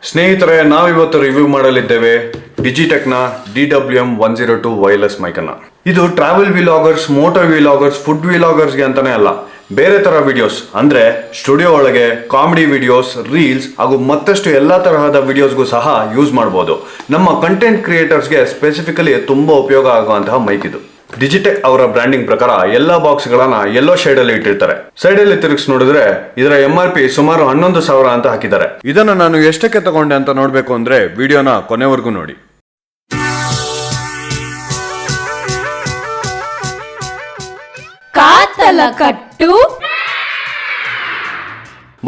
ಸ್ನೇಹಿತರೆ, ನಾವಿವತ್ತು ರಿವ್ಯೂ ಮಾಡಲಿದ್ದೇವೆ ಡಿಜಿಟೆಕ್ನ DWM-102 ವೈರ್ಲೆಸ್ ಮೈಕನ್ನ. ಇದು travel vloggers, motor vloggers, food ವಿಲಾಗರ್ಸ್ಗೆ ಅಂತಾನೆ ಅಲ್ಲ, ಬೇರೆ ತರ ವಿಡಿಯೋಸ್ ಅಂದ್ರೆ ಸ್ಟುಡಿಯೋ ಒಳಗೆ ಕಾಮಿಡಿ ವಿಡಿಯೋಸ್, ರೀಲ್ಸ್ ಹಾಗೂ ಮತ್ತಷ್ಟು ಎಲ್ಲಾ ತರಹದ ವಿಡಿಯೋಸ್ಗೂ ಸಹ ಯೂಸ್ ಮಾಡಬಹುದು. ನಮ್ಮ ಕಂಟೆಂಟ್ ಕ್ರಿಯೇಟರ್ಸ್ಗೆ ಸ್ಪೆಸಿಫಿಕಲಿ ತುಂಬಾ ಉಪಯೋಗ ಆಗುವಂತಹ ಮೈಕ್ ಇದು. ಡಿಜಿಟೆಕ್ ಅವರ ಬ್ರ್ಯಾಂಡಿಂಗ್ ಪ್ರಕಾರ ಎಲ್ಲಾ ಬಾಕ್ಸ್ ಗಳನ್ನ ಯೆಲ್ಲೋ ಶೇಡ್ ಅಲ್ಲಿ ಇಟ್ಟಿರ್ತಾರೆ. ಸೈಡ್ ಅಲ್ಲಿ ತಿರುಗಿಸಿ ನೋಡಿದ್ರೆ ಇದರ MRP ಸುಮಾರು 11,000 ಅಂತ ಹಾಕಿದ್ದಾರೆ. ಇದನ್ನ ನಾನು ಎಷ್ಟಕ್ಕೆ ತಗೊಂಡೆ ಅಂತ ನೋಡ್ಬೇಕು ಅಂದ್ರೆ ವಿಡಿಯೋನ ಕೊನೆವರೆಗೂ ನೋಡಿ.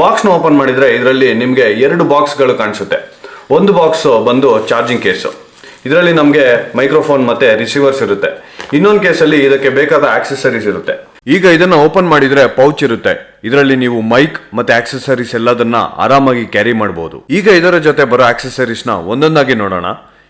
ಬಾಕ್ಸ್ ನ ಓಪನ್ ಮಾಡಿದ್ರೆ ಇದರಲ್ಲಿ ನಿಮ್ಗೆ 2 ಬಾಕ್ಸ್ಗಳು ಕಾಣಿಸುತ್ತೆ. ಒಂದು ಬಾಕ್ಸ್ ಬಂದು ಚಾರ್ಜಿಂಗ್ ಕೇಸು. ಇದರಲ್ಲಿ ನಮಗೆ ಮೈಕ್ರೋಫೋನ್ ಮತ್ತೆ ರಿಸೀವರ್ಸ್ ಇರುತ್ತೆ. ಇನ್ನೊಂದು ಕೇಸಲ್ಲಿ ಇದಕ್ಕೆ ಬೇಕಾದ ಆಕ್ಸೆಸರೀಸ್ ಇರುತ್ತೆ. ಈಗ ಇದನ್ನ ಓಪನ್ ಮಾಡಿದ್ರೆ ಪೌಚ್ ಇರುತ್ತೆ. ಇದರಲ್ಲಿ ನೀವು ಮೈಕ್ ಮತ್ತೆ ಆಕ್ಸೆಸರೀಸ್ ಎಲ್ಲದನ್ನ ಆರಾಮಾಗಿ ಕ್ಯಾರಿ ಮಾಡಬಹುದು. ಈಗ ಇದರ ಜೊತೆ ಬರೋ ಆಕ್ಸೆಸರೀಸ್ ನ ಒಂದೊಂದಾಗಿ ನೋಡೋಣ.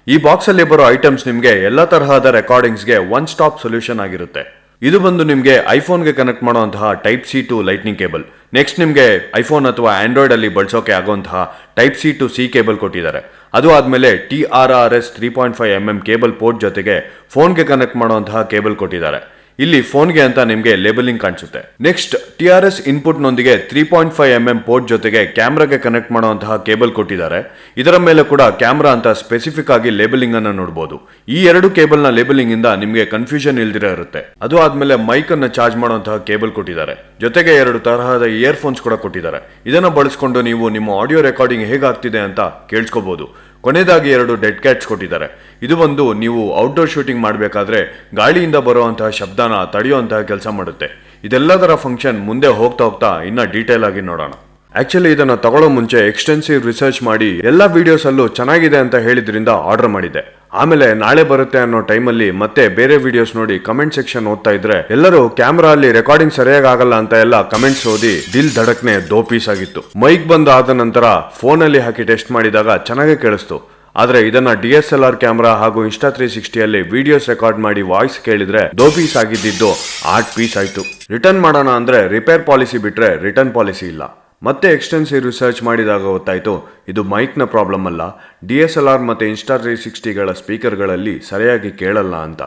ಈ ಬಾಕ್ಸ್ ಅಲ್ಲಿ ಬರೋ ಐಟಮ್ಸ್ ನಿಮ್ಗೆ ಎಲ್ಲಾ ತರಹದ ರೆಕಾರ್ಡಿಂಗ್ಸ್ಗೆ ಒನ್ ಸ್ಟಾಪ್ ಸೊಲ್ಯೂಷನ್ ಆಗಿರುತ್ತೆ. ಇದು ಬಂದು ನಿಮ್ಗೆ ಐಫೋನ್ಗೆ ಕನೆಕ್ಟ್ ಮಾಡುವಂತಹ Type-C to lightning cable. Next ನಿಮ್ಗೆ ಐಫೋನ್ ಅಥವಾ ಆಂಡ್ರಾಯ್ಡ್ ಅಲ್ಲಿ ಬಳಸೋಕೆ ಆಗುವಂತಹ Type-C to C ಕೇಬಲ್ ಕೊಟ್ಟಿದ್ದಾರೆ. ಅದು ಆದ್ಮೇಲೆ TRRS 3.5mm ಕೇಬಲ್ ಪೋರ್ಟ್ ಜೊತೆಗೆ ಫೋನ್ಗೆ ಕನೆಕ್ಟ್ ಮಾಡುವಂತಹ ಕೇಬಲ್ ಕೊಟ್ಟಿದ್ದಾರೆ. ಇಲ್ಲಿ ಫೋನ್ಗೆ ಅಂತ ನಿಮ್ಗೆ ಲೇಬಲಿಂಗ್ ಕಾಣಿಸುತ್ತೆ. ನೆಕ್ಸ್ಟ್ TRS ಇನ್ಪುಟ್ ನೊಂದಿಗೆ 3.5mm ಪೋರ್ಟ್ ಜೊತೆಗೆ ಕ್ಯಾಮ್ರಾಗೆ ಕನೆಕ್ಟ್ ಮಾಡುವಂತಹ ಕೇಬಲ್ ಕೊಟ್ಟಿದ್ದಾರೆ. ಇದರ ಮೇಲೆ ಕೂಡ ಕ್ಯಾಮ್ರಾ ಅಂತ ಸ್ಪೆಸಿಫಿಕ್ ಆಗಿ ಲೇಬಲಿಂಗ್ ಅನ್ನ ನೋಡಬಹುದು. ಈ 2 ಕೇಬಲ್ ನ ಲೇಬಲಿಂಗ್ ಇಂದ ನಿಮ್ಗೆ ಕನ್ಫ್ಯೂಷನ್ ಇಲ್ದಿರ ಇರುತ್ತೆ. ಅದು ಆದ್ಮೇಲೆ ಮೈಕ್ ಅನ್ನ ಚಾರ್ಜ್ ಮಾಡುವಂತಹ ಕೇಬಲ್ ಕೊಟ್ಟಿದ್ದಾರೆ. ಜೊತೆಗೆ 2 ತರಹದ ಇಯರ್ಫೋನ್ಸ್ ಕೂಡ ಕೊಟ್ಟಿದ್ದಾರೆ. ಇದನ್ನ ಬಳಸಿಕೊಂಡು ನೀವು ನಿಮ್ಮ ಆಡಿಯೋ ರೆಕಾರ್ಡಿಂಗ್ ಹೇಗಾಗ್ತಿದೆ ಅಂತ ಕೇಳಿಸ್ಕೋಬಹುದು. ಕೊನೆಯದಾಗಿ 2 ಡೆಡ್ ಕ್ಯಾಟ್ಸ್ ಕೊಟ್ಟಿದ್ದಾರೆ. ಇದು ಒಂದು ನೀವು ಔಟ್ಡೋರ್ ಶೂಟಿಂಗ್ ಮಾಡಬೇಕಾದ್ರೆ ಗಾಳಿಯಿಂದ ಬರುವಂತಹ ಶಬ್ದನ ತಡೆಯುವಂತಹ ಕೆಲಸ ಮಾಡುತ್ತೆ. ಇದೆಲ್ಲದರ ಫಂಕ್ಷನ್ ಮುಂದೆ ಹೋಗ್ತಾ ಇನ್ನ ಡೀಟೇಲ್ ಆಗಿ ನೋಡೋಣ. ಆಕ್ಚುಲಿ ಇದನ್ನ ತಗೊಳ್ಳೋ ಮುಂಚೆ ಎಕ್ಸ್ಟೆನ್ಸಿವ್ ರಿಸರ್ಚ್ ಮಾಡಿ ಎಲ್ಲಾ ವಿಡಿಯೋಸ್ ಅಲ್ಲೂ ಚೆನ್ನಾಗಿದೆ ಅಂತ ಹೇಳಿದ್ರಿಂದ ಆರ್ಡರ್ ಮಾಡಿದ್ದೆ. ಆಮೇಲೆ ನಾಳೆ ಬರುತ್ತೆ ಅನ್ನೋ ಟೈಮಲ್ಲಿ ಮತ್ತೆ ಬೇರೆ ವಿಡಿಯೋಸ್ ನೋಡಿ ಕಮೆಂಟ್ ಸೆಕ್ಷನ್ ಓದ್ತಾ ಇದ್ರೆ ಎಲ್ಲರೂ ಕ್ಯಾಮ್ರಾ ಅಲ್ಲಿ ರೆಕಾರ್ಡಿಂಗ್ ಸರಿಯಾಗಿ ಆಗಲ್ಲ ಅಂತ ಎಲ್ಲ ಕಮೆಂಟ್ಸ್ ಓದಿ ದಿಲ್ ಧಡಕ್ನೆ ದೋ ಪೀಸ್ ಆಗಿತ್ತು. ಮೈಕ್ ಬಂದು ಆದ ನಂತರ ಫೋನ್ ಅಲ್ಲಿ ಹಾಕಿ ಟೆಸ್ಟ್ ಮಾಡಿದಾಗ ಚೆನ್ನಾಗೇ ಕೇಳಿಸ್ತು. ಆದ್ರೆ ಇದನ್ನ DSLR ಕ್ಯಾಮ್ರಾ ಹಾಗೂ Insta360 ಅಲ್ಲಿ ವಿಡಿಯೋಸ್ ರೆಕಾರ್ಡ್ ಮಾಡಿ ವಾಯ್ಸ್ ಕೇಳಿದ್ರೆ ದೋ ಪೀಸ್ ಆಗಿದ್ದು 8 ಪೀಸ್ ಆಯ್ತು. ರಿಟರ್ನ್ ಮಾಡೋಣ ಅಂದ್ರೆ ರಿಪೇರ್ ಪಾಲಿಸಿ ಬಿಟ್ರೆ ರಿಟರ್ನ್ ಪಾಲಿಸಿ ಇಲ್ಲ. ಮತ್ತೆ ಎಕ್ಸ್ಟೆನ್ಸಿವ್ ರಿಸರ್ಚ್ ಮಾಡಿದಾಗ ಗೊತ್ತಾಯ್ತು ಇದು ಮೈಕ್ನ ಪ್ರಾಬ್ಲಮ್ ಅಲ್ಲ, DSLR ಮತ್ತೆ Insta360ಗಳ ಸ್ಪೀಕರ್ಗಳಲ್ಲಿ ಸರಿಯಾಗಿ ಕೇಳಲ್ಲ ಅಂತ.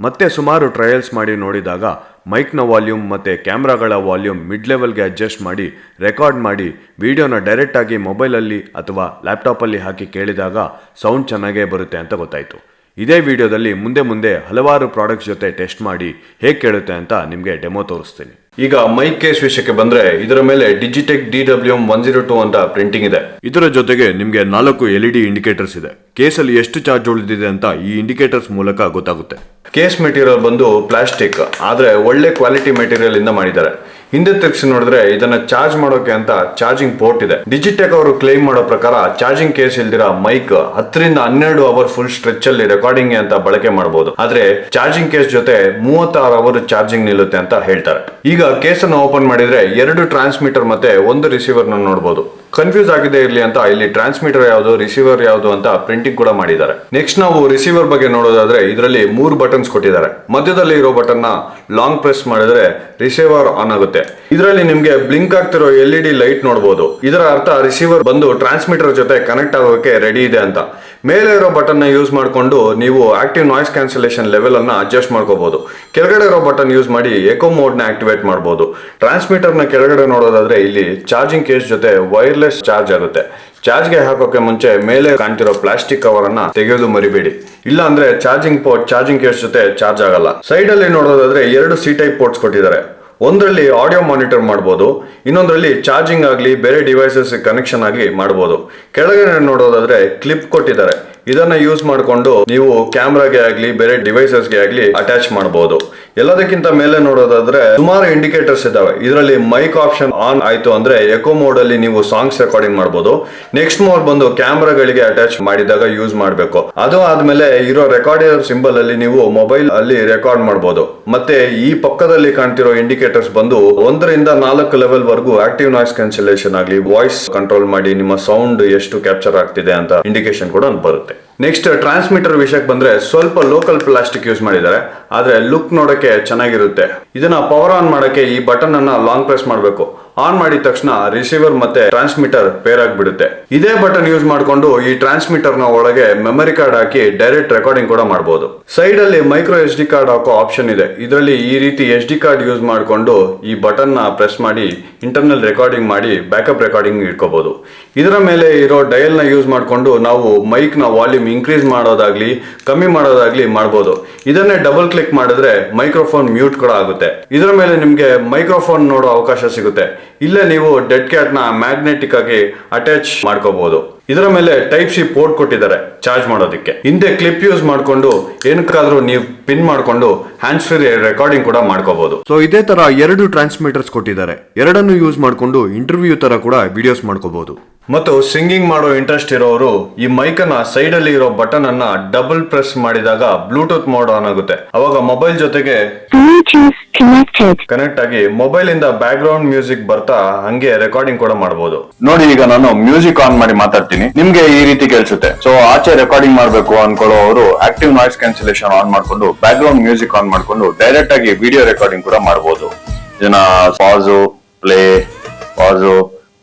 ಮತ್ತೆ ಸುಮಾರು ಟ್ರಯಲ್ಸ್ ಮಾಡಿ ನೋಡಿದಾಗ ಮೈಕ್ನ ವಾಲ್ಯೂಮ್ ಮತ್ತೆ ಕ್ಯಾಮ್ರಾಗಳ ವಾಲ್ಯೂಮ್ ಮಿಡ್ ಲೆವೆಲ್ಗೆ ಅಡ್ಜಸ್ಟ್ ಮಾಡಿ ರೆಕಾರ್ಡ್ ಮಾಡಿ ವಿಡಿಯೋನ ಡೈರೆಕ್ಟ್ ಆಗಿ ಮೊಬೈಲಲ್ಲಿ ಅಥವಾ ಲ್ಯಾಪ್ಟಾಪಲ್ಲಿ ಹಾಕಿ ಕೇಳಿದಾಗ ಸೌಂಡ್ ಚೆನ್ನಾಗೇ ಬರುತ್ತೆ ಅಂತ ಗೊತ್ತಾಯ್ತು. ಇದೇ ವಿಡಿಯೋದಲ್ಲಿ ಮುಂದೆ ಹಲವಾರು ಪ್ರಾಡಕ್ಟ್ಸ್ ಜೊತೆ ಟೆಸ್ಟ್ ಮಾಡಿ ಹೇಗೆ ಕೇಳುತ್ತೆ ಅಂತ ನಿಮಗೆ ಡೆಮೋ ತೋರಿಸ್ತೀನಿ. ಈಗ ಮೈಕ್ ಕೇಸ್ ವಿಷಯಕ್ಕೆ ಬಂದ್ರೆ ಇದರ ಮೇಲೆ ಡಿಜಿಟೆಕ್ DWM-102 ಅಂತ ಪ್ರಿಂಟಿಂಗ್ ಇದೆ. ಇದರ ಜೊತೆಗೆ ನಿಮ್ಗೆ 4 LED ಇಂಡಿಕೇಟರ್ಸ್ ಇದೆ. ಕೇಸಲ್ಲಿ ಎಷ್ಟು ಚಾರ್ಜ್ ಉಳಿದಿದೆ ಅಂತ ಈ ಇಂಡಿಕೇಟರ್ಸ್ ಮೂಲಕ ಗೊತ್ತಾಗುತ್ತೆ. ಕೇಸ್ ಮೆಟೀರಿಯಲ್ ಬಂದು ಪ್ಲಾಸ್ಟಿಕ್, ಆದ್ರೆ ಒಳ್ಳೆ ಕ್ವಾಲಿಟಿ ಮೆಟೀರಿಯಲ್ ಇಂದ ಮಾಡಿದ್ದಾರೆ. ಹಿಂದೆ ತಿರ್ಗಿಸಿ ನೋಡಿದ್ರೆ ಇದನ್ನ ಚಾರ್ಜ್ ಮಾಡೋಕೆ ಅಂತ ಚಾರ್ಜಿಂಗ್ ಪೋರ್ಟ್ ಇದೆ. ಡಿಜಿಟೆಕ್ ಅವರು ಕ್ಲೈಮ್ ಮಾಡೋ ಪ್ರಕಾರ ಚಾರ್ಜಿಂಗ್ ಕೇಸ್ ಇಲ್ದಿರ ಮೈಕ್ 10 ರಿಂದ 12 ಅವರ್ ಫುಲ್ ಸ್ಟ್ರೆಚ್ ಅಲ್ಲಿ ರೆಕಾರ್ಡಿಂಗ್ ಅಂತ ಬಳಕೆ ಮಾಡಬಹುದು. ಆದ್ರೆ ಚಾರ್ಜಿಂಗ್ ಕೇಸ್ ಜೊತೆ 36 ಅವರ್ ಚಾರ್ಜಿಂಗ್ ನಿಲ್ಲುತ್ತೆ ಅಂತ ಹೇಳ್ತಾರೆ. ಈಗ ಕೇಸ್ ಅನ್ನು ಓಪನ್ ಮಾಡಿದ್ರೆ 2 ಟ್ರಾನ್ಸ್ಮಿಟರ್ ಮತ್ತೆ 1 ರಿಸೀವರ್ ನ ನೋಡಬಹುದು. ಕನ್ಫ್ಯೂಸ್ ಆಗಿದೆ ಇರ್ಲಿ ಅಂತ ಇಲ್ಲಿ ಟ್ರಾನ್ಸ್ಮಿಟರ್ ಯಾವುದು, ರಿಸೀವರ್ ಯಾವುದು ಅಂತ ಪ್ರಿಂಟಿಂಗ್ ಕೂಡ ಮಾಡಿದ್ದಾರೆ. ನೆಕ್ಸ್ಟ್ ನಾವು ರಿಸೀವರ್ ಬಗ್ಗೆ ನೋಡೋದಾದ್ರೆ ಇದರಲ್ಲಿ 3 ಬಟನ್ಸ್ ಕೊಟ್ಟಿದ್ದಾರೆ. ಮಧ್ಯದಲ್ಲಿ ಇರೋ ಬಟನ್ ನ ಲಾಂಗ್ ಪ್ರೆಸ್ ಮಾಡಿದ್ರೆ ರಿಸೀವರ್ ಆನ್ ಆಗುತ್ತೆ. ಇದರಲ್ಲಿ ನಿಮ್ಗೆ ಬ್ಲಿಂಕ್ ಆಗ್ತಿರೋ LED ಲೈಟ್ ನೋಡಬಹುದು. ಇದರ ಅರ್ಥ ರಿಸೀವರ್ ಬಂದು ಟ್ರಾನ್ಸ್ಮಿಟರ್ ಜೊತೆ ಕನೆಕ್ಟ್ ಆಗೋಕೆ ರೆಡಿ ಇದೆ ಅಂತ. ಮೇಲೆ ಇರೋ ಬಟನ್ ನ ಯೂಸ್ ಮಾಡಿಕೊಂಡು ನೀವು ಆಕ್ಟಿವ್ ನಾಯ್ಸ್ ಕ್ಯಾನ್ಸಲೇಷನ್ ಲೆವೆಲ್ ಅನ್ನ ಅಡ್ಜಸ್ಟ್ ಮಾಡ್ಕೋಬಹುದು. ಕೆಳಗಡೆ ಇರೋ ಬಟನ್ ಯೂಸ್ ಮಾಡಿ ಎಕೋ ಮೋಡ್ ನ ಆಕ್ಟಿವೇಟ್ ಮಾಡಬಹುದು. ಟ್ರಾನ್ಸ್ಮಿಟರ್ ನ ಕೆಳಗಡೆ ನೋಡೋದಾದ್ರೆ ಇಲ್ಲಿ ಚಾರ್ಜಿಂಗ್ ಕೇಸ್ ಜೊತೆ ವೈರ್ಲೆಸ್ ಚಾರ್ಜ್ ಆಗುತ್ತೆ. ಚಾರ್ಜ್ಗೆ ಹಾಕೋಕೆ ಮುಂಚೆ ಮೇಲೆ ಕಾಣ್ತಿರೋ ಪ್ಲಾಸ್ಟಿಕ್ ಕವರ್ ಅನ್ನ ತೆಗೆಯೋದು ಮರಿಬೇಡಿ, ಇಲ್ಲ ಅಂದ್ರೆ ಚಾರ್ಜಿಂಗ್ ಪೋರ್ಟ್ ಚಾರ್ಜಿಂಗ್ ಕೇಸ್ ಜೊತೆ ಚಾರ್ಜ್ ಆಗಲ್ಲ. ಸೈಡ್ ಅಲ್ಲಿ ನೋಡೋದಾದ್ರೆ 2 C-ಟೈಪ್ ಪೋರ್ಟ್ಸ್ ಕೊಟ್ಟಿದ್ದಾರೆ. ಒಂದರಲ್ಲಿ ಆಡಿಯೋ ಮಾನಿಟರ್ ಮಾಡಬಹುದು, ಇನ್ನೊಂದರಲ್ಲಿ ಚಾರ್ಜಿಂಗ್ ಆಗಲಿ ಬೇರೆ ಡಿವೈಸಸ್ ಕನೆಕ್ಷನ್ ಆಗಲಿ ಮಾಡಬಹುದು. ಕೆಳಗಡೆ ನೋಡೋದಾದ್ರೆ ಕ್ಲಿಪ್ ಕೊಟ್ಟಿದ್ದಾರೆ. ಇದನ್ನ ಯೂಸ್ ಮಾಡಿಕೊಂಡು ನೀವು ಕ್ಯಾಮ್ರಾಗೆ ಆಗ್ಲಿ ಬೇರೆ ಡಿವೈಸಸ್ಗೆ ಆಗ್ಲಿ ಅಟ್ಯಾಚ್ ಮಾಡಬಹುದು. ಎಲ್ಲದಕ್ಕಿಂತ ಮೇಲೆ ನೋಡೋದಾದ್ರೆ ಸುಮಾರು ಇಂಡಿಕೇಟರ್ಸ್ ಇದಾವೆ. ಇದರಲ್ಲಿ ಮೈಕ್ ಆಪ್ಷನ್ ಆನ್ ಆಯ್ತು ಅಂದ್ರೆ ಎಕೋ ಮೋಡ್ ಅಲ್ಲಿ ನೀವು ಸಾಂಗ್ಸ್ ರೆಕಾರ್ಡಿಂಗ್ ಮಾಡಬಹುದು. ನೆಕ್ಸ್ಟ್ ಮೋಡ್ ಬಂದು ಕ್ಯಾಮ್ರಾಗಳಿಗೆ ಅಟ್ಯಾಚ್ ಮಾಡಿದಾಗ ಯೂಸ್ ಮಾಡಬೇಕು. ಅದು ಆದ್ಮೇಲೆ ಇರೋ ರೆಕಾರ್ಡರ್ ಸಿಂಬಲ್ ಅಲ್ಲಿ ನೀವು ಮೊಬೈಲ್ ಅಲ್ಲಿ ರೆಕಾರ್ಡ್ ಮಾಡಬಹುದು. ಮತ್ತೆ ಈ ಪಕ್ಕದಲ್ಲಿ ಕಾಣ್ತಿರೋ ಇಂಡಿಕೇಟರ್ಸ್ ಬಂದು 1 ರಿಂದ 4 ಲೆವೆಲ್ ವರೆಗೂ ಆಕ್ಟಿವ್ ನಾಯ್ಸ್ ಕ್ಯಾನ್ಸಲೇಷನ್ ಆಗಲಿ ವಾಯ್ಸ್ ಕಂಟ್ರೋಲ್ ಮಾಡಿ ನಿಮ್ಮ ಸೌಂಡ್ ಎಷ್ಟು ಕ್ಯಾಪ್ಚರ್ ಆಗ್ತಿದೆ ಅಂತ ಇಂಡಿಕೇಶನ್ ಕೂಡ ಬರುತ್ತೆ. ನೆಕ್ಸ್ಟ್ ಟ್ರಾನ್ಸ್ಮಿಟರ್ ವಿಷಯಕ್ಕೆ ಬಂದ್ರೆ ಸ್ವಲ್ಪ ಲೋಕಲ್ ಪ್ಲಾಸ್ಟಿಕ್ ಯೂಸ್ ಮಾಡಿದ್ದಾರೆ, ಆದ್ರೆ ಲುಕ್ ನೋಡಕ್ಕೆ ಚೆನ್ನಾಗಿರುತ್ತೆ. ಇದನ್ನ ಪವರ್ ಆನ್ ಮಾಡಕ್ಕೆ ಈ ಬಟನ್ ಅನ್ನ ಲಾಂಗ್ ಪ್ರೆಸ್ ಮಾಡಬೇಕು. ಆನ್ ಮಾಡಿದ ತಕ್ಷಣ ರಿಸೀವರ್ ಮತ್ತೆ ಟ್ರಾನ್ಸ್ಮಿಟರ್ ಪೇರ್ ಆಗಿಬಿಡುತ್ತೆ. ಇದೇ ಬಟನ್ ಯೂಸ್ ಮಾಡಿಕೊಂಡು ಈ ಟ್ರಾನ್ಸ್ಮಿಟರ್ ನ ಒಳಗೆ ಮೆಮರಿ ಕಾರ್ಡ್ ಹಾಕಿ ಡೈರೆಕ್ಟ್ ರೆಕಾರ್ಡಿಂಗ್ ಕೂಡ ಮಾಡಬಹುದು. ಸೈಡ್ ಅಲ್ಲಿ ಮೈಕ್ರೋ ಎಸ್ ಡಿ ಕಾರ್ಡ್ ಹಾಕೋ ಆಪ್ಷನ್ ಇದೆ. ಇದರಲ್ಲಿ ಈ ರೀತಿ ಎಸ್ ಡಿ ಕಾರ್ಡ್ ಯೂಸ್ ಮಾಡಿಕೊಂಡು ಈ ಬಟನ್ ನ ಪ್ರೆಸ್ ಮಾಡಿ ಇಂಟರ್ನಲ್ ರೆಕಾರ್ಡಿಂಗ್ ಮಾಡಿ ಬ್ಯಾಕಪ್ ರೆಕಾರ್ಡಿಂಗ್ ಇಟ್ಕೋಬಹುದು. ಇದರ ಮೇಲೆ ಇರೋ ಡಯಲ್ ನ ಯೂಸ್ ಮಾಡಿಕೊಂಡು ನಾವು ಮೈಕ್ ನ ವಾಲ್ಯೂಮ್ ಇನ್ಕ್ರೀಸ್ ಮಾಡೋದಾಗ್ಲಿ ಕಮ್ಮಿ ಮಾಡೋದಾಗ್ಲಿ ಮಾಡಬಹುದು. ಇದನ್ನೇ ಡಬಲ್ ಕ್ಲಿಕ್ ಮಾಡಿದ್ರೆ ಮೈಕ್ರೋಫೋನ್ ಮ್ಯೂಟ್ ಕೂಡ ಆಗುತ್ತೆ. ಇದರ ಮೇಲೆ ನಿಮ್ಗೆ ಮೈಕ್ರೋಫೋನ್ ನೋಡೋ ಅವಕಾಶ ಸಿಗುತ್ತೆ. ಇಲ್ಲೇ ನೀವು ಡೆಡ್ ಕ್ಯಾಟ್ ನ ಮ್ಯಾಗ್ನೆಟಿಕ್ ಆಗಿ ಅಟ್ಯಾಚ್ ಮಾಡ್ಕೋಬಹುದು. ಇದರ ಮೇಲೆ ಟೈಪ್ ಸಿ ಪೋರ್ಟ್ ಕೊಟ್ಟಿದ್ದಾರೆ ಚಾರ್ಜ್ ಮಾಡೋದಕ್ಕೆ. ಹಿಂದೆ ಕ್ಲಿಪ್ ಯೂಸ್ ಮಾಡ್ಕೊಂಡು ಏನಕ್ಕಾದ್ರೂ ನೀವು ಪಿನ್ ಮಾಡ್ಕೊಂಡು ಹ್ಯಾಂಡ್ಸ್ ಫ್ರೀ ರೆಕಾರ್ಡಿಂಗ್ ಕೂಡ ಮಾಡ್ಕೋಬಹುದು. ಸೊ ಇದೇ ತರ ಎರಡು ಟ್ರಾನ್ಸ್ಮಿಟರ್ಸ್ ಕೊಟ್ಟಿದ್ದಾರೆ. ಎರಡನ್ನು ಯೂಸ್ ಮಾಡ್ಕೊಂಡು ಇಂಟರ್ವ್ಯೂ ತರ ಕೂಡ ವಿಡಿಯೋಸ್ ಮಾಡ್ಕೋಬಹುದು. ಮತ್ತು ಸಿಂಗಿಂಗ್ ಮಾಡೋ ಇಂಟ್ರೆಸ್ಟ್ ಇರೋರು ಈ ಮೈಕ್ ಅನ್ನ ಸೈಡ್ ಅಲ್ಲಿ ಇರೋ ಬಟನ್ ಅನ್ನ ಡಬಲ್ ಪ್ರೆಸ್ ಮಾಡಿದಾಗ ಬ್ಲೂಟೂತ್ ಮೋಡ್ ಆನ್ ಆಗುತ್ತೆ. ಅವಾಗ ಮೊಬೈಲ್ ಜೊತೆಗೆ ಕನೆಕ್ಟ್ ಆಗಿ ಮೊಬೈಲ್ ಇಂದ ಬ್ಯಾಕ್ ಗ್ರೌಂಡ್ ಮ್ಯೂಸಿಕ್ ಬರ್ತಾ ಹಂಗೆ ರೆಕಾರ್ಡಿಂಗ್ ಕೂಡ ಮಾಡಬಹುದು. ನೋಡಿ, ಈಗ ನಾನು ಮ್ಯೂಸಿಕ್ ಆನ್ ಮಾಡಿ ಮಾತಾಡ್ತೀನಿ, ನಿಮ್ಗೆ ಈ ರೀತಿ ಕೇಳಿಸುತ್ತೆ. ಸೊ ಆಚೆ ರೆಕಾರ್ಡಿಂಗ್ ಮಾಡ್ಬೇಕು ಅನ್ಕೊಳ್ಳೋರು ಆಕ್ಟಿವ್ ನಾಯ್ಸ್ ಕ್ಯಾನ್ಸಲೇಷನ್ ಆನ್ ಮಾಡ್ಕೊಂಡು ಬ್ಯಾಕ್ ಗ್ರೌಂಡ್ ಮ್ಯೂಸಿಕ್ ಆನ್ ಮಾಡ್ಕೊಂಡು ಡೈರೆಕ್ಟ್ ಆಗಿ ವಿಡಿಯೋ ರೆಕಾರ್ಡಿಂಗ್ ಕೂಡ ಮಾಡಬಹುದು. ಇದನ್ನ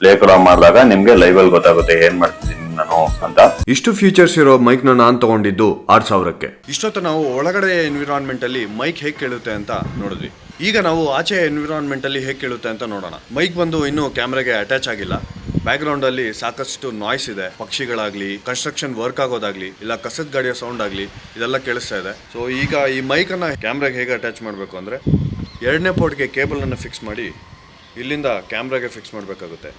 ಪ್ಲೇ ಕೂಡ ಮಾಡಿದಾಗ ನಿಮ್ಗೆ ಲೈವ್ ಅಲ್ಲಿ ಗೊತ್ತಾಗುತ್ತೆ ಏನ್ ಮಾಡ್ತಿದ್ದೀನಿ ನಾನು ಅಂತ. ಇಷ್ಟು ಫೀಚರ್ಸ್ ಇರೋ ಮೈಕ್ ನಾನ್ ತಗೊಂಡಿದ್ದು 6000ಕ್ಕೆ. ಇಷ್ಟೊತ್ತು ನಾವು ಒಳಗಡೆ ಎನ್ವಿರಾನ್ಮೆಂಟ್ ಅಲ್ಲಿ ಮೈಕ್ ಹೇಗೆ ಕೇಳುತ್ತೆ ಅಂತ ನೋಡಿದ್ವಿ. ಈಗ ನಾವು ಆಚೆ ಎನ್ವಿರಾನ್ಮೆಂಟ್ ಅಲ್ಲಿ ಹೇಗೆ ಕೇಳುತ್ತೆ ಅಂತ ನೋಡೋಣ. ಮೈಕ್ ಬಂದು ಇನ್ನೂ ಕ್ಯಾಮ್ರಾಗೆ ಅಟ್ಯಾಚ್ ಆಗಿಲ್ಲ. ಬ್ಯಾಕ್ ಗ್ರೌಂಡ್ ಅಲ್ಲಿ ಸಾಕಷ್ಟು ನಾಯ್ಸ್ ಇದೆ. ಪಕ್ಷಿಗಳಾಗ್ಲಿ, ಕನ್ಸ್ಟ್ರಕ್ಷನ್ ವರ್ಕ್ ಆಗೋದಾಗ್ಲಿ, ಇಲ್ಲ ಕಸದ ಗಾಡಿಯ ಸೌಂಡ್ ಆಗ್ಲಿ, ಇದೆಲ್ಲ ಕೇಳಿಸ್ತಾ ಇದೆ. ಸೊ ಈಗ ಈ ಮೈಕ್ ಅನ್ನ ಕ್ಯಾಮ್ರಾಗೆ ಹೇಗೆ ಅಟ್ಯಾಚ್ ಮಾಡಬೇಕು ಅಂದ್ರೆ, ಎರಡನೇ ಪೋರ್ಟ್ಗೆ ಕೇಬಲ್ ಅನ್ನು ಫಿಕ್ಸ್ ಮಾಡಿ ಇಲ್ಲಿಂದ ಕ್ಯಾಮ್ರಾಗೆ ಫಿಕ್ಸ್ ಮಾಡಬೇಕಾಗುತ್ತೆ.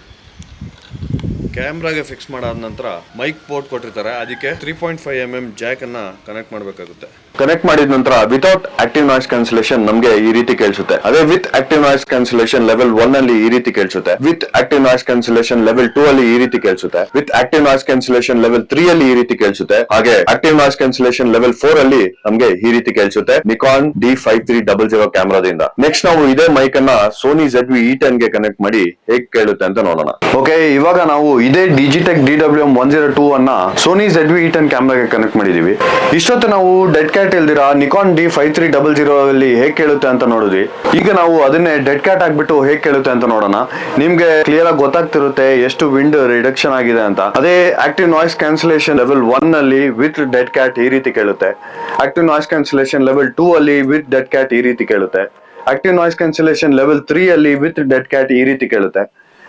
ಕ್ಯಾಮ್ರಾಗೆ ಫಿಕ್ಸ್ ಮಾಡಾದ ನಂತರ ಮೈಕ್ ಪೋರ್ಟ್ ಕೊಟ್ಟಿರ್ತಾರೆ, ಅದಕ್ಕೆ 3.5 mm ಜಾಕ್ ಅನ್ನ ಕನೆಕ್ಟ್ ಮಾಡಬೇಕಾಗುತ್ತೆ. ಕನೆಕ್ಟ್ ಮಾಡಿದ ನಂತರ ವಿತೌಟ್ ಆಕ್ಟಿವ್ ನಾಯ್ಸ್ ಕ್ಯಾನ್ಸಲೇಷನ್ ನಮಗೆ ಈ ರೀತಿ ಕೇಳಿಸುತ್ತೆ. ಅದೇ with active noise cancellation level 1 ಅಲ್ಲಿ ಈ ರೀತಿ ಕೇಳಿಸುತ್ತೆ. With active noise cancellation level 2 ಅಲ್ಲಿ ಈ ರೀತಿ ಕೇಳಿಸುತ್ತೆ. With active noise cancellation level 3 ಅಲ್ಲಿ ಈ ರೀತಿ ಕೇಳಿಸುತ್ತೆ. ಹಾಗೆ ಆಕ್ಟಿವ್ ನಾಯ್ಸ್ ಕ್ಯಾನ್ಸಲೇಷನ್ ಲೆವೆಲ್ 4 ಅಲ್ಲಿ ನಮಗೆ ಈ ರೀತಿ ಕೇಳಿಸುತ್ತೆ ನಿಕಾನ್ D5300 ಕ್ಯಾಮ್ರಾದಿಂದ. ನೆಕ್ಸ್ಟ್ ನಾವು ಇದೇ ಮೈಕ್ ಅನ್ನ ಸೋನಿ ZV-E10 ಗೆ ಕನೆಕ್ಟ್ ಮಾಡಿ ಹೇಗೆ ಕೇಳುತ್ತೆ ಅಂತ ನೋಡೋಣ. ಓಕೆ, ಇವಾಗ ನಾವು ಇದೇ ಡಿಜಿಟೆಕ್ DWM-102 ಅನ್ನ ಸೋನಿ ZV-E10 ಕ್ಯಾಮ್ರಾಗೆ ಕನೆಕ್ಟ್ ಮಾಡಿದೀವಿ. ಇಷ್ಟೊತ್ತು ನಾವು ಡೆಡ್ ಕ್ಯಾಟ್ ಇಲ್ದಿರಾ ನಿಕಾನ್ D5300 ಅಲ್ಲಿ ಹೇಗೆ ಕೇಳುತ್ತೆ ಅಂತ ನೋಡಿದ್ವಿ. ಈಗ ನಾವು ಅದನ್ನೇ ಡೆಡ್ ಕ್ಯಾಟ್ ಆಗ್ಬಿಟ್ಟು ಹೇಗೆ ಕೇಳುತ್ತೆ ಅಂತ ನೋಡೋಣ. ನಿಮ್ಗೆ ಕ್ಲಿಯರ್ ಆಗಿ ಗೊತ್ತಾಗ್ತಿರುತ್ತೆ ಎಷ್ಟು ವಿಂಡ್ ರಿಡಕ್ಷನ್ ಆಗಿದೆ ಅಂತ. ಅದೇ ಆಕ್ಟಿವ್ ನಾಯ್ಸ್ ಕ್ಯಾನ್ಸಲೇಷನ್ ಲೆವೆಲ್ 1 ಅಲ್ಲಿ ವಿತ್ ಡೆಡ್ ಕ್ಯಾಟ್ ಈ ರೀತಿ ಕೇಳುತ್ತೆ. ಆಕ್ಟಿವ್ ನಾಯ್ಸ್ ಕ್ಯಾನ್ಸಲೇಷನ್ ಲೆವೆಲ್ 2 ಅಲ್ಲಿ ವಿತ್ ಡೆಡ್ ಕ್ಯಾಟ್ ಈ ರೀತಿ ಕೇಳುತ್ತೆ. ಆಕ್ಟಿವ್ ನಾಯ್ಸ್ ಕ್ಯಾನ್ಸಲೇಷನ್ ಲೆವೆಲ್ 3 ಅಲ್ಲಿ ವಿತ್ ಡೆಡ್ ಕ್ಯಾಟ್ ಈ ರೀತಿ ಕೇಳುತ್ತೆ.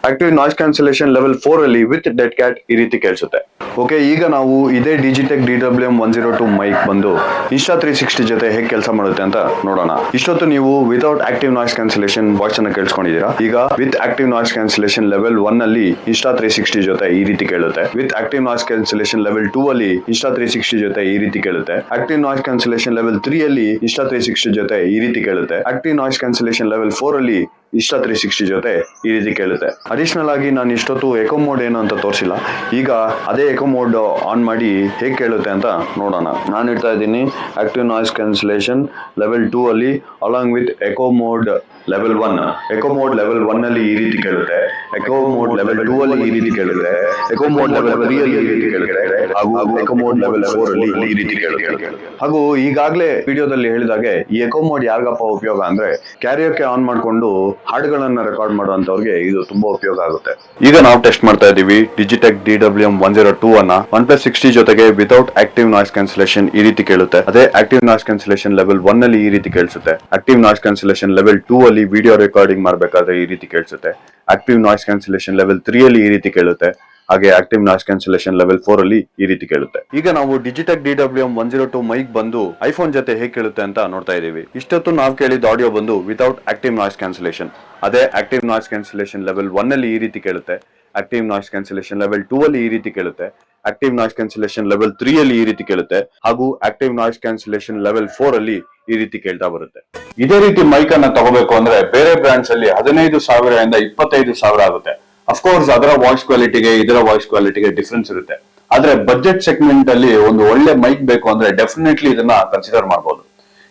ಆಕ್ಟಿವ್ ನಾಯ್ಸ್ ಕ್ಯಾನ್ಸಲೇಷನ್ ಲೆವೆಲ್ 4 ಅಲ್ಲಿ ವಿತ್ ಡೆಡ್ ಕ್ಯಾಟ್ ಈ ರೀತಿ ಕೇಳಿಸುತ್ತೆ. ಓಕೆ, ಈಗ ನಾವು ಇದೇ ಡಿಜಿಟೆಕ್ DWM-102 ಮೈಕ್ ಬಂದು Insta360 ಜೊತೆ ಹೇಗೆ ಕೆಲಸ ಮಾಡುತ್ತೆ ಅಂತ ನೋಡೋಣ. ಇಷ್ಟೊತ್ತು ನೀವು without active noise cancellation voice ಅನ್ನ ಕೇಳಿಸ್ಕೊಂಡಿದ್ದೀರಾ. ಈಗ with active noise cancellation level 1 ಅಲ್ಲಿ Insta360 ಜೊತೆ ಈ ರೀತಿ ಕೇಳುತ್ತೆ. With active noise cancellation level 2 ಅಲ್ಲಿ Insta360 ಜೊತೆ ಈ ರೀತಿ ಕೇಳುತ್ತೆ. ಆಕ್ಟಿವ್ ನಾಯ್ಸ್ ಕ್ಯಾನ್ಸಲೇಷನ್ ಲೆವೆಲ್ 3 ಅಲ್ಲಿ Insta360 ಜೊತೆ ಈ ರೀತಿ ಕೇಳುತ್ತೆ. ಆಕ್ಟಿವ್ ನಾಯ್ಸ್ ಕ್ಯಾನ್ಸಲೇಷನ್ ಲೆವೆಲ್ 4 ಅಲ್ಲಿ Insta360 ಜೊತೆ ಈ ರೀತಿ ಕೇಳುತ್ತೆ. ಅಡಿಷನಲ್ ಆಗಿ ನಾನು ಇಷ್ಟೊತ್ತು ಎಕೋ ಮೋಡ್ ಏನು ಅಂತ ತೋರಿಸಿಲ್ಲ. ಈಗ ಅದೇ ಎಕೋ ಮೋಡ್ ಆನ್ ಮಾಡಿ ಹೇಗೆ ಕೇಳುತ್ತೆ ಅಂತ ನೋಡೋಣ. ನಾನು ಇಡ್ತಾ ಇದ್ದೀನಿ ಆಕ್ಟಿವ್ ನಾಯ್ಸ್ ಕ್ಯಾನ್ಸಲೇಷನ್ ಲೆವೆಲ್ 2 ಅಲ್ಲಿ along with eco mode level 1. Eco mode level 1 ಅಲ್ಲಿ ಈ ರೀತಿ ಕೇಳುತ್ತೆ. ಎಕೋ ಮೋಡ್ ಲೆವೆಲ್ 2 ಅಲ್ಲಿ ಈ ರೀತಿ ಕೇಳುತ್ತೆ. ಎಕೋ ಮೋಡ್ ಲೆವೆಲ್ 3 ಅಲ್ಲಿ ಈ ರೀತಿ ಕೇಳುತ್ತೆ. ಹಾಗೂ ಎಕೋ ಮೋಡ್ ಲೆವೆಲ್ 4 ಅಲ್ಲಿ ಈ ರೀತಿ ಕೇಳುತ್ತೆ. ಹಾಗೂ ಈಗಾಗಲೇ ವಿಡಿಯೋದಲ್ಲಿ ಹೇಳಿದಾಗೆ ಈ ಎಕೋ ಮೋಡ್ ಯಾರಿಗಪ್ಪ ಉಪಯೋಗ ಅಂದ್ರೆ, ಕ್ಯಾರಿಯೋಕೆ ಆನ್ ಮಾಡ್ಕೊಂಡು ಹಾಡುಗಳನ್ನ ರೆಕಾರ್ಡ್ ಮಾಡುವಂತವ್ರಿಗೆ ಇದು ತುಂಬಾ ಉಪಯೋಗ ಆಗುತ್ತೆ. ಈಗ ನಾವು ಟೆಸ್ಟ್ ಮಾಡ್ತಾ ಇದೀವಿ ಡಿಜಿಟೆಕ್ DWM-102 ಅನ್ನ OnePlus 6T ಜೊತೆಗೆ ವಿತೌಟ್ ಆಕ್ಟಿವ್ ನಾಯ್ಸ್ ಕ್ಯಾನ್ಸಲೇಷನ್ ಈ ರೀತಿ ಕೇಳುತ್ತೆ. ಅದೇ ಆಕ್ಟಿವ್ ನಾಯ್ಸ್ ಕ್ಯಾನ್ಸಲೇಷನ್ ಲೆವೆಲ್ 1 ಅಲ್ಲಿ ಈ ರೀತಿ ಕೇಳಿಸುತ್ತೆ. ಆಕ್ಟಿವ್ ನಾಯ್ಸ್ ಕ್ಯಾನ್ಸಲೇಷನ್ ಲೆವೆಲ್ 2 ಅಲ್ಲಿ ವಿಡಿಯೋ ರೆಕಾರ್ಡಿಂಗ್ ಮಾಡಬೇಕಾದ್ರೆ ಈ ರೀತಿ ಕೇಳಿಸುತ್ತೆ. ಆಕ್ಟಿವ್ ನಾಯ್ಸ್ ಕ್ಯಾನ್ಸಲೇಷನ್ ಲೆವೆಲ್ 3 ಅಲ್ಲಿ ಈ ರೀತಿ ಕೇಳುತ್ತೆ. ಹಾಗೆ ಆಕ್ಟಿವ್ ನಾಯ್ಸ್ ಕ್ಯಾನ್ಸಲೇಷನ್ ಲೆವೆಲ್ 4 ಅಲ್ಲಿ ಈ ರೀತಿ ಕೇಳುತ್ತೆ. ಈಗ ನಾವು ಡಿಜಿಟೆಕ್ DWM-102 ಮೈಕ್ ಬಂದು ಐಫೋನ್ ಜೊತೆ ಹೇಗೆ ಕೇಳುತ್ತೆ ಅಂತ ನೋಡ್ತಾ ಇದೀವಿ. ಇಷ್ಟೊತ್ತು ನಾವು ಕೇಳಿದ ಆಡಿಯೋ ಬಂದು ವಿತೌಟ್ ಆಕ್ಟಿವ್ ನಾಯ್ಸ್ ಕ್ಯಾನ್ಸಲೇಷನ್. ಅದೇ ಆಕ್ಟಿವ್ ನಾಯ್ಸ್ ಕ್ಯಾನ್ಸಲೇಷನ್ ಲೆವೆಲ್ 1 ಅಲ್ಲಿ ಈ ರೀತಿ ಕೇಳುತ್ತೆ. ಆಕ್ಟಿವ್ ನಾಯ್ಸ್ ಕ್ಯಾನ್ಸಲೇಷನ್ ಲೆವೆಲ್ 2 ಅಲ್ಲಿ ಈ ರೀತಿ ಕೇಳುತ್ತೆ. ಆಕ್ಟಿವ್ ನಾಯ್ಸ್ ಕ್ಯಾನ್ಸಲೇಷನ್ ಲೆವೆಲ್ 3 ಅಲ್ಲಿ ಈ ರೀತಿ ಕೇಳುತ್ತೆ. ಹಾಗೂ ಆಕ್ಟಿವ್ ನಾಯ್ಸ್ ಕ್ಯಾನ್ಸಲೇಷನ್ ಲೆವೆಲ್ 4 ಅಲ್ಲಿ ಈ ರೀತಿ ಕೇಳ್ತಾ ಬರುತ್ತೆ. ಇದೇ ರೀತಿ ಮೈಕ್ ಅನ್ನ ತಗೋಬೇಕು ಅಂದ್ರೆ ಬೇರೆ ಬ್ರಾಂಡ್ಸ್ ಅಲ್ಲಿ 15,000 ಇಂದ 25,000 ಆಗುತ್ತೆ. ಅಫ್ಕೋರ್ಸ್ ಅದರ ವಾಯ್ಸ್ ಕ್ವಾಲಿಟಿಗೆ ಇದರ ವಾಯ್ಸ್ ಕ್ವಾಲಿಟಿಗೆ ಡಿಫ್ರೆನ್ಸ್ ಇರುತ್ತೆ. ಆದ್ರೆ ಬಜೆಟ್ ಸೆಗ್ಮೆಂಟ್ ಅಲ್ಲಿ ಒಂದು ಒಳ್ಳೆ ಮೈಕ್ ಬೇಕು ಅಂದ್ರೆ ಡೆಫಿನೆಟ್ಲಿ ಇದನ್ನ ಕನ್ಸಿಡರ್ ಮಾಡಬಹುದು.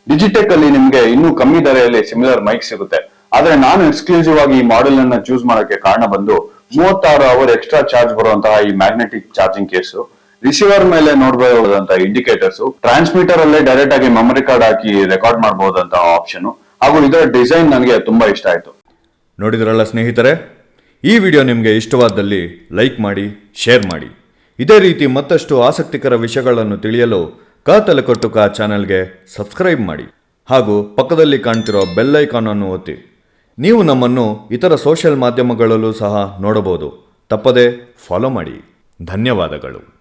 ಡಿಜಿಟೆಕ್ ಅಲ್ಲಿ ನಿಮ್ಗೆ ಇನ್ನೂ ಕಮ್ಮಿ ದರೆಯಲ್ಲಿ ಸಿಮಿಲರ್ ಮೈಕ್ ಸಿಗುತ್ತೆ. ಆದ್ರೆ ನಾನು ಎಕ್ಸ್ಕ್ಲೂಸಿವ್ ಆಗಿ ಈ ಮಾಡೆಲ್ ಅನ್ನ ಚೂಸ್ ಮಾಡೋಕೆ ಕಾರಣ ಬಂದು 36 ಅವರ್ ಎಕ್ಸ್ಟ್ರಾ ಚಾರ್ಜ್ ಬರುವಂತಹ ಈ ಮ್ಯಾಗ್ನೆಟಿಕ್ ಚಾರ್ಜಿಂಗ್ ಕೇಸು, ರಿಸೀವರ್ ಮೇಲೆ ನೋಡಬಹುದಂತ ಇಂಡಿಕೇಟರ್ಸ್, ಟ್ರಾನ್ಸ್ಮಿಟರ್ ಅಲ್ಲೇ ಡೈರೆಕ್ಟ್ ಆಗಿ ಮೆಮರಿ ಕಾರ್ಡ್ ಹಾಕಿ ರೆಕಾರ್ಡ್ ಮಾಡಬಹುದಂತ ಆಪ್ಷನ್, ಹಾಗೂ ಇದರ ಡಿಸೈನ್ ನನಗೆ ತುಂಬಾ ಇಷ್ಟ ಆಯ್ತು. ನೋಡಿದ್ರಲ್ಲ ಸ್ನೇಹಿತರೆ, ಈ ವಿಡಿಯೋ ನಿಮಗೆ ಇಷ್ಟವಾದಲ್ಲಿ ಲೈಕ್ ಮಾಡಿ, ಶೇರ್ ಮಾಡಿ. ಇದೇ ರೀತಿ ಮತ್ತಷ್ಟು ಆಸಕ್ತಿಕರ ವಿಷಯಗಳನ್ನು ತಿಳಿಯಲು ತಲೆಕೊಟ್ಟು ಚಾನಲ್ಗೆ ಸಬ್ಸ್ಕ್ರೈಬ್ ಮಾಡಿ ಹಾಗೂ ಪಕ್ಕದಲ್ಲಿ ಕಾಣ್ತಿರೋ ಬೆಲ್ ಐಕಾನ್ ಅನ್ನು ಒತ್ತಿ. ನೀವು ನಮ್ಮನ್ನು ಇತರ ಸೋಷಿಯಲ್ ಮಾಧ್ಯಮಗಳಲ್ಲೂ ಸಹ ನೋಡಬಹುದು. ತಪ್ಪದೇ ಫಾಲೋ ಮಾಡಿ. ಧನ್ಯವಾದಗಳು.